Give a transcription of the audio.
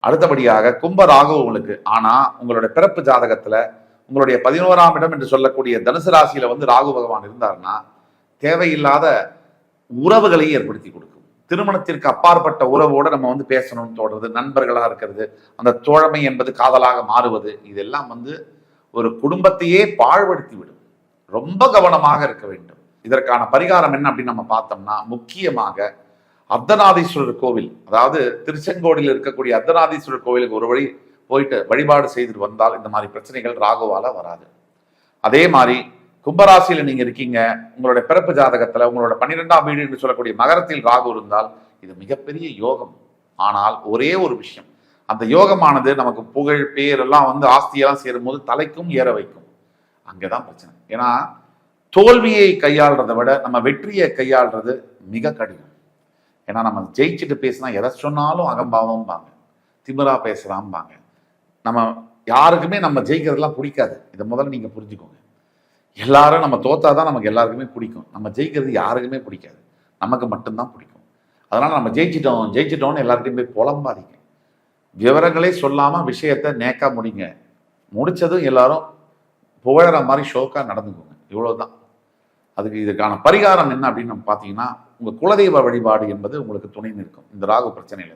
அடுத்தபடியாக கும்ப ராகு உங்களுக்கு. ஆனா உங்களுடைய பிறப்பு ஜாதகத்துல உங்களுடைய 11ஆம் இடம் என்று சொல்லக்கூடிய தனுசு ராசியில ராகு பகவான் இருந்தாருன்னா தேவையில்லாத உறவுகளை ஏற்படுத்தி கொடுக்கும். திருமணத்திற்கு அப்பாற்பட்ட உறவோட நம்ம பேசணும்னு தோன்றது, நண்பர்களா இருக்கிறது, அந்த தோழமை என்பது காதலாக மாறுவது, இதெல்லாம் ஒரு குடும்பத்தையே பாழ்படுத்தி விடும். ரொம்ப கவனமாக இருக்க வேண்டும். இதற்கான பரிகாரம் என்ன அப்படின்னு நம்ம பார்த்தோம்னா, முக்கியமாக அர்த்தநாதீஸ்வரர் கோவில், அதாவது திருச்செங்கோடியில் இருக்கக்கூடிய அர்த்தநாதீஸ்வரர் கோவிலுக்கு ஒரு வழி போயிட்டு வழிபாடு செய்துட்டு வந்தால் இந்த மாதிரி பிரச்சனைகள் ராகுவால வராது. அதே மாதிரி கும்பராசியில நீங்க இருக்கீங்க, உங்களுடைய பிறப்பு ஜாதகத்துல உங்களோட 12ஆம் வீடு என்று சொல்லக்கூடிய மகரத்தில் ராகு இருந்தால் இது மிகப்பெரிய யோகம். ஆனால் ஒரே ஒரு விஷயம், அந்த யோகமானது நமக்கு புகழ் பேர் எல்லாம் ஆஸ்தியெல்லாம் சேரும் போது தலைக்கும் ஏற வைக்கும். அங்கதான் பிரச்சனை. ஏன்னா தோல்வியை கையாளுறதை விட நம்ம வெற்றியை கையாளுறது மிக கடினம். ஏன்னா நம்ம ஜெயிச்சுட்டு பேசினா எதை சொன்னாலும் அகம்பாவம்பாங்க, திமிரா பேசலாம்பாங்க. நம்ம யாருக்குமே நம்ம ஜெயிக்கிறதுலாம் பிடிக்காது. இதை முதல்ல நீங்க புரிஞ்சுக்கோங்க. எல்லாரும் நம்ம தோத்தாதான் நமக்கு எல்லாருக்குமே பிடிக்கும். நம்ம ஜெயிக்கிறது யாருக்குமே பிடிக்காது, நமக்கு மட்டும்தான் பிடிக்கும். அதனால நம்ம ஜெயிச்சிட்டோம்னு எல்லாருக்கையும் போய் புலம்பாதீங்க. விவரங்களே சொல்லாம விஷயத்த நேக்கா முடிங்க. முடிச்சதும் எல்லாரும் புகழற மாதிரி ஷோக்கா நடந்துக்கோங்க. இவ்வளவுதான். இதுக்கான பரிகாரம் என்ன அப்படின்னு நம்ம பார்த்தீங்கன்னா, உங்க குலதெய்வ வழிபாடு என்பது உங்களுக்கு துணை நிற்கும் இந்த ராகு பிரச்சனையில.